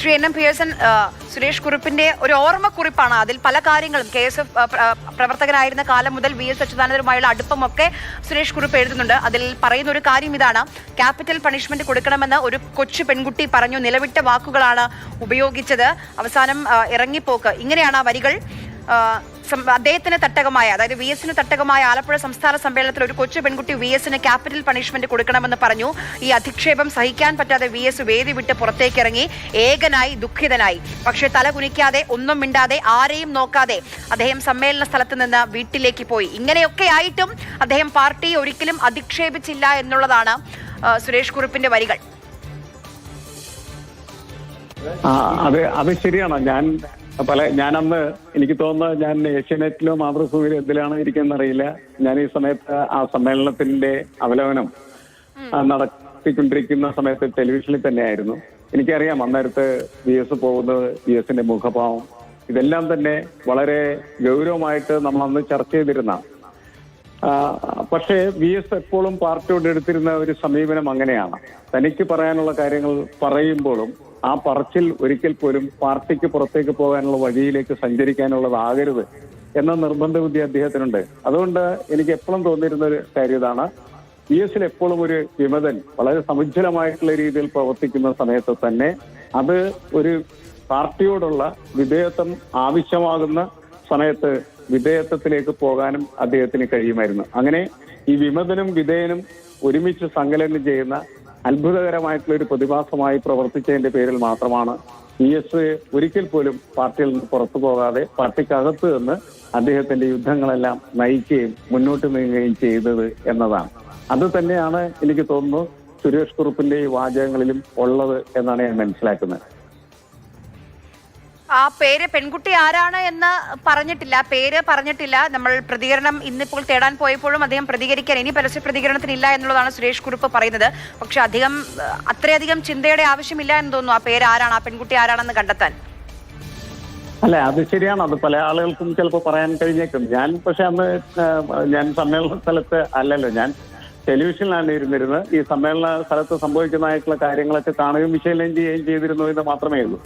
Shri N M Pearson, Suresh കുറുപ്പിന്റെ ഒരു ഓർമ്മക്കുറിപ്പാണ്. അതിൽ പല കാര്യങ്ങളും KSF പ്രവർത്തകനായിരുന്ന കാലം മുതൽ VS അച്യുതാനന്ദനുമായുള്ള അടുപ്പമൊക്കെ സുരേഷ് കുറുപ്പ് എഴുതുന്നുണ്ട്. അതിൽ പറയുന്ന ഒരു കാര്യം ഇതാണ്: ക്യാപിറ്റൽ പണിഷ്മെന്റ് കൊടുക്കണമെന്ന് ഒരു കൊച്ചു പെൺകുട്ടി പറഞ്ഞു. നിലവിട്ട വാക്കുകളാണ് ഉപയോഗിച്ചത്. അവസാനം ഇറങ്ങിപ്പോക്ക്. ഇങ്ങനെയാണ് ആ വരികൾ. അദ്ദേഹത്തിന് തട്ടകമായ, അതായത് VS തട്ടകമായ ആലപ്പുഴ സംസ്ഥാന സമ്മേളനത്തിൽ ഒരു കൊച്ചു പെൺകുട്ടി VS ക്യാപിറ്റൽ പണിഷ്മെന്റ് കൊടുക്കണമെന്ന് പറഞ്ഞു. ഈ അധിക്ഷേപം സഹിക്കാൻ പറ്റാതെ VS വേദി വിട്ട് പുറത്തേക്കിറങ്ങി. ഏകനായി, ദുഃഖിതനായി. പക്ഷെ തല കുനിക്കാതെ, ഒന്നും മിണ്ടാതെ, ആരെയും നോക്കാതെ അദ്ദേഹം സമ്മേളന സ്ഥലത്ത് നിന്ന് വീട്ടിലേക്ക് പോയി. ഇങ്ങനെയൊക്കെ ആയിട്ടും അദ്ദേഹം പാർട്ടിയെ ഒരിക്കലും അധിക്ഷേപിച്ചില്ല എന്നുള്ളതാണ് സുരേഷ് കുറുപ്പിന്റെ വരികൾ. അത് ശരിയാണ്. ഞാനന്ന് എനിക്ക് തോന്നുന്നത് ഞാൻ ഏഷ്യാനെറ്റിലോ മാതൃഭൂമിയിലോ എന്തിലാണ് ഇരിക്കുന്നറിയില്ല. ഞാൻ ഈ സമയത്ത് ആ സമ്മേളനത്തിന്റെ അവലോകനം നടത്തിക്കൊണ്ടിരിക്കുന്ന സമയത്ത് ടെലിവിഷനിൽ തന്നെയായിരുന്നു. എനിക്കറിയാം അന്നേരത്ത് VS പോകുന്നത്, VS മുഖഭാവം, ഇതെല്ലാം തന്നെ വളരെ ഗൗരവമായിട്ട് നമ്മൾ അന്ന് ചർച്ച ചെയ്തിരുന്ന. പക്ഷേ VS എപ്പോഴും പാർട്ടിയോട് എടുത്തിരുന്ന ഒരു സമീപനം അങ്ങനെയാണ്. തനിക്ക് പറയാനുള്ള കാര്യങ്ങൾ പറയുമ്പോഴും ആ പറച്ചിൽ ഒരിക്കൽ പോലും പാർട്ടിക്ക് പുറത്തേക്ക് പോകാനുള്ള വഴിയിലേക്ക് സഞ്ചരിക്കാനുള്ളതാകരുത് എന്ന നിർബന്ധ ബുദ്ധി അദ്ദേഹത്തിനുണ്ട്. അതുകൊണ്ട് എനിക്ക് എപ്പോഴും തോന്നിയിരുന്ന ഒരു കാര്യം ഇതാണ്: VS എപ്പോഴും ഒരു വിമതൻ വളരെ സമുജ്വലമായിട്ടുള്ള രീതിയിൽ പ്രവർത്തിക്കുന്ന സമയത്ത് തന്നെ അത് ഒരു പാർട്ടിയോടുള്ള വിധേയത്വം ആവശ്യമാകുന്ന സമയത്ത് വിധേയത്വത്തിലേക്ക് പോകാനും അദ്ദേഹത്തിന് കഴിയുമായിരുന്നു. അങ്ങനെ ഈ വിമതനും വിധേയനും ഒരുമിച്ച് സങ്കലനം ചെയ്യുന്ന അത്ഭുതകരമായിട്ടുള്ള ഒരു പ്രതിഭാസമായി പ്രവർത്തിച്ചതിന്റെ പേരിൽ മാത്രമാണ് VS ഒരിക്കൽ പോലും പാർട്ടിയിൽ നിന്ന് പുറത്തു പോകാതെ പാർട്ടിക്കകത്ത് നിന്ന് അദ്ദേഹത്തിന്റെ യുദ്ധങ്ങളെല്ലാം നയിക്കുകയും മുന്നോട്ട് നീങ്ങുകയും ചെയ്തത് എന്നതാണ്. അത് തന്നെയാണ് എനിക്ക് തോന്നുന്നു സുരേഷ് കുറുപ്പിന്റെ ഈ വാചകങ്ങളിലും ഉള്ളത് എന്നാണ് ഞാൻ മനസ്സിലാക്കുന്നത്. ആ പേര്, പെൺകുട്ടി ആരാണ് എന്ന് പറഞ്ഞിട്ടില്ല, പേര് പറഞ്ഞിട്ടില്ല. നമ്മൾ പ്രതികരണം ഇന്നിപ്പോൾ തേടാൻ പോയപ്പോഴും അദ്ദേഹം പ്രതികരിക്കാൻ, ഇനി പരസ്യ പ്രതികരണത്തിനില്ല എന്നുള്ളതാണ് സുരേഷ് കുറുപ്പ് പറയുന്നത്. പക്ഷെ അത്രയധികം ചിന്തയുടെ ആവശ്യമില്ല എന്ന് തോന്നുന്നു ആ പേര് ആരാണ്, ആ പെൺകുട്ടി ആരാണെന്ന് കണ്ടെത്താൻ. അല്ല, അത് ശരിയാണ്. അത് പല ആളുകൾക്കും ചിലപ്പോൾ പറയാൻ കഴിഞ്ഞേക്കും. പക്ഷെ അന്ന് ഞാൻ സമ്മേളന സ്ഥലത്ത് അല്ലല്ലോ, ഞാൻ ടെലിവിഷനിലാണ് ഇരുന്നിരുന്നത്. ഈ സമ്മേളന സ്ഥലത്ത് സംഭവിക്കുന്നതായിട്ടുള്ള കാര്യങ്ങളൊക്കെ കാണുകയും വിശകലനം ചെയ്യുകയും ചെയ്തിരുന്നു എന്ന് മാത്രമേ ഉള്ളൂ.